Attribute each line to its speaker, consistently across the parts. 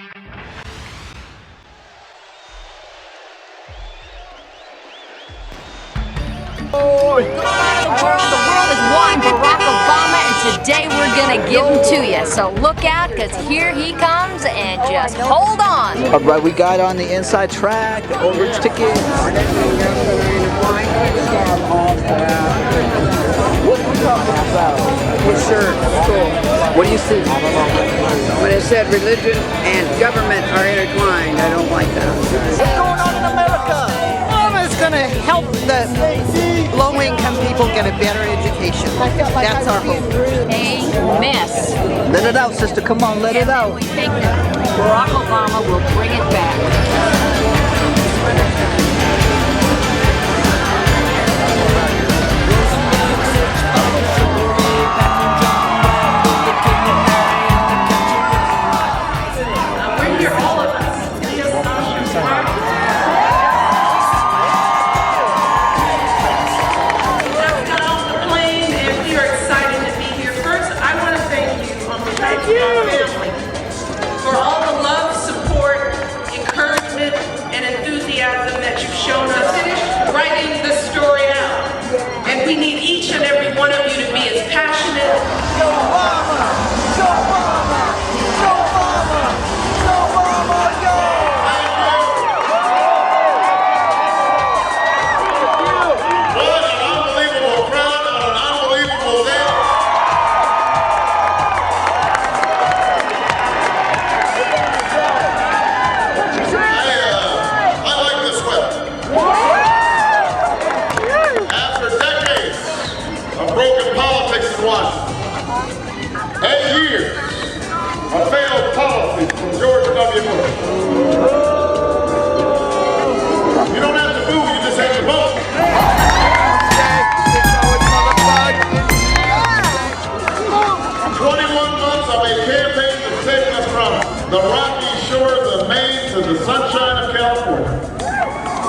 Speaker 1: The world is wanting Barack Obama, and today we're gonna give him to you. So look out, because here he comes, and just hold on.
Speaker 2: All right, we got on the inside track, the overage ticket. What are you talking about?
Speaker 3: His shirt, cool.
Speaker 2: What do you see?
Speaker 3: When it said religion and government are intertwined, I don't like that.
Speaker 2: What's going on in America?
Speaker 4: Obama's going to help the low-income people get a better education. That's our hope.
Speaker 1: A mess.
Speaker 2: Let it out, sister. Come on, let it out.
Speaker 1: We think that Barack Obama will bring it back.
Speaker 5: For all the love, support, encouragement, and enthusiasm that you've shown us writing the story out. And we need each and every one of you to be as passionate.
Speaker 2: Go Obama! Go Obama! Go Obama! Go Obama! Go!
Speaker 6: What an unbelievable crowd on an unbelievable day. Broken politics in Washington. 8 years of failed policies from George W. Bush. You don't have to move, you just have to vote. 21 months of a campaign that's taken us from the rocky shores of Maine to the sunshine of California.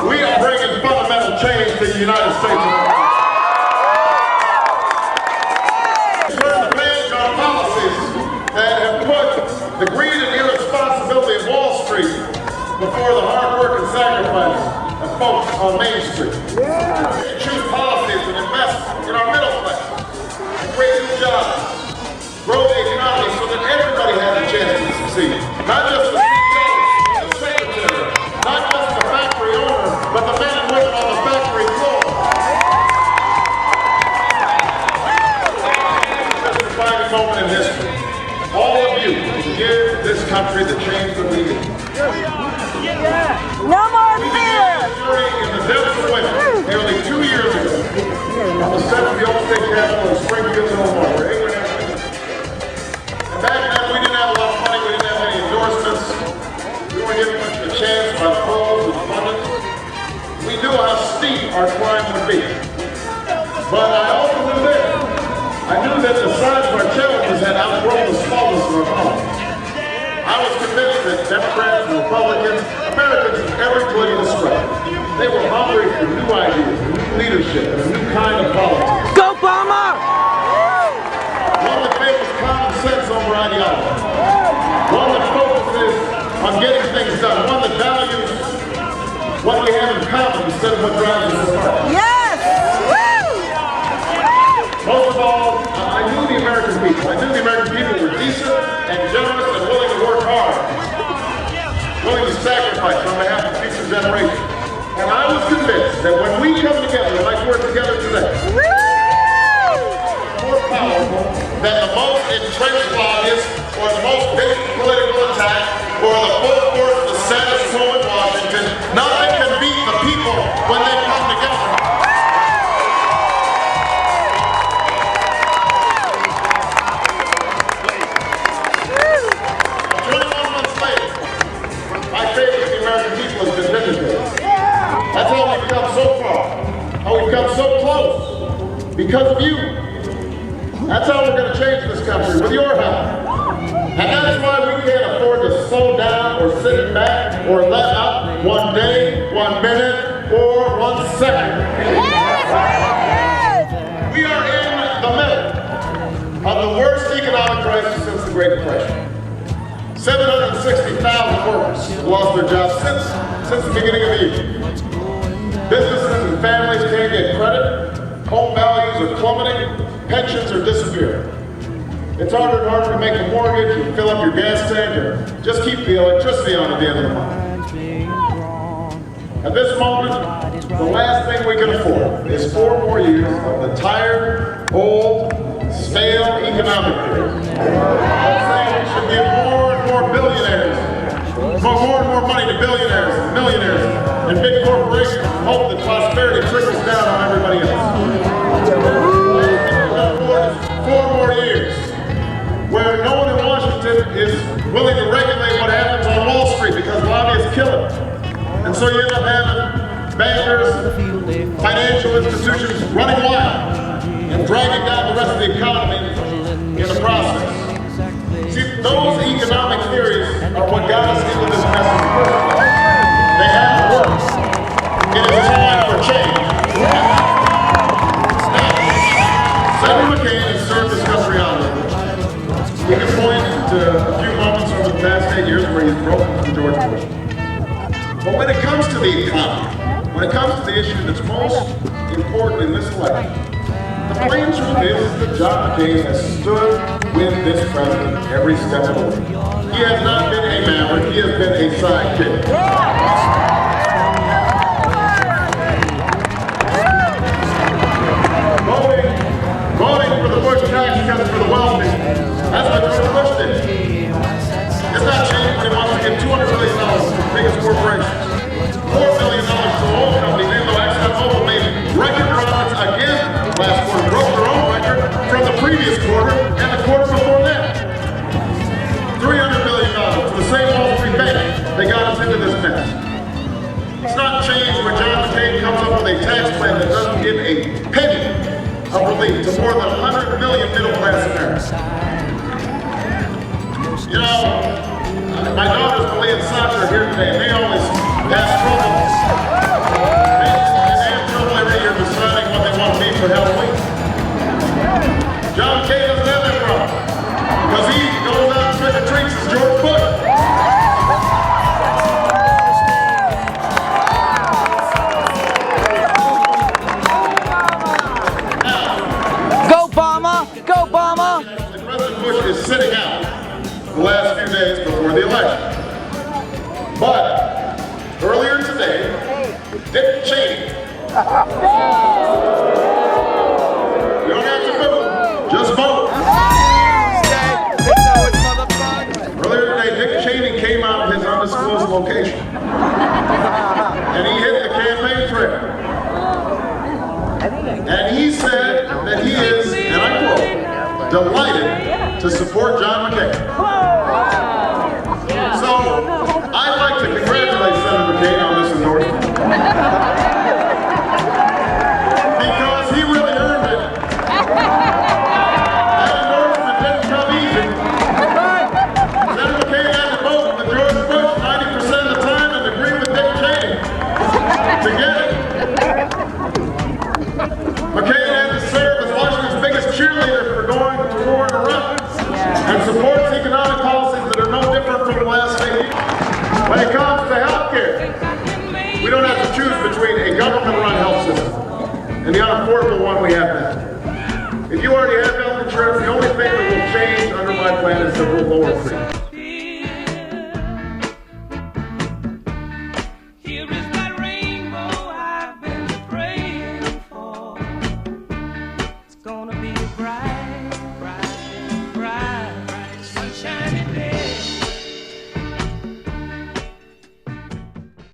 Speaker 6: We are bringing fundamental change to the United States of America. That have put the greed and irresponsibility of Wall Street before the hard work and sacrifice of folks on Main Street. We choose policies that invest in our middle class, and create new jobs, grow the economy so that everybody has a chance to succeed. Not just the CEO, the secretary, not just the factory owner, but the men and women on the factory floor. This is a defining moment in history. All of you to give this country the change that we need.
Speaker 4: No more fear!
Speaker 6: In the depths of winter, nearly 2 years ago, on the steps of the old state capitol in Springfield, Illinois, where Abraham Lincoln. And back then, we didn't have a lot of money, we didn't have any endorsements. We weren't given much of a chance by the polls and the pundits. We knew how steep our climb would be. But I also knew this. I knew that the size of our challenges had outgrown the smallness of our problems. I was convinced that Democrats and Republicans, Americans of every political stripe, they were hungry for new ideas, new leadership, and a new kind of politics.
Speaker 4: Go Obama!
Speaker 6: One that favors common sense over ideology. One that focuses on getting things done. One that values what we have in common instead of what drives us apart.
Speaker 4: Yes!
Speaker 6: Most of all, I knew the American people. I knew the American people were decent and generous and willing to work hard. Willing to sacrifice on behalf of future generations. And I was convinced that when we come together, like we're together today, more powerful than the most entrenched lobbyists or the most big political attack or the full force of the status quo in Washington. Nothing can beat the people when they come together. That's how we've come so far, how we've come so close, because of you. That's how we're going to change this country, with your help. And that's why we can't afford to slow down or sit back or let up 1 day, 1 minute, or 1 second. We are in the middle of the worst economic crisis since the Great Depression. 760,000 workers have lost their jobs since the beginning of the year. Businesses and families can't get credit, home values are plummeting, pensions are disappearing. It's harder and harder to make a mortgage, or fill up your gas tank, or just keep the electricity on at the end of the month. At this moment, the last thing we can afford is 4 more years of the tired, old, stale economic period. I'm saying we should give more and more billionaires, more and more money to billionaires and millionaires and big corporations and hope that prosperity trickles down on everybody else. 4 more years where no one in Washington is willing to regulate what happens on Wall Street because lobbyists kill it. And so you end up having bankers, financial institutions running wild and dragging down the rest of the economy in the process. See, those economic theories are what got us into this mess in the first place. They haven't worked. It is time for change. Now, Senator McCain has served this country honorably. We can point to a few moments over the past 8 years where he's broken from George Bush. But when it comes to the economy, when it comes to the issue that's most important in this election, the plain truth is that John McCain has stood with this president every step of the way. He has not been a maverick, he has been a sidekick. Voting for the Bush tax cuts for the wealthy, that's what George Bush did. It's not changed when he wants to give $200 million to the biggest corporations. $4 billion to the oil company, even though ExxonMobil made record profits again last quarter, broke their own record from the previous quarter and the quarter before that. $300 million to the same Wall Street bank. They got us into this mess. It's not changed when John McCain comes up with a tax plan that doesn't give a penny of relief to more than 100 million middle-class Americans. You know, my daughters play in soccer here today, and they always have trouble. They have trouble every year deciding what they want to be for Halloween. John McCain doesn't have that problem, because he goes out and trick-or-treats as George Bush.
Speaker 2: Go, Obama! Go, Obama!
Speaker 6: President Bush is sitting out the last few days before the election. But earlier today, Dick Cheney. You don't have to vote, just vote. Earlier today, Dick Cheney came out of his undisclosed location. And he hit the campaign trail. And he said that he is, and I quote, delighted to support John McCain.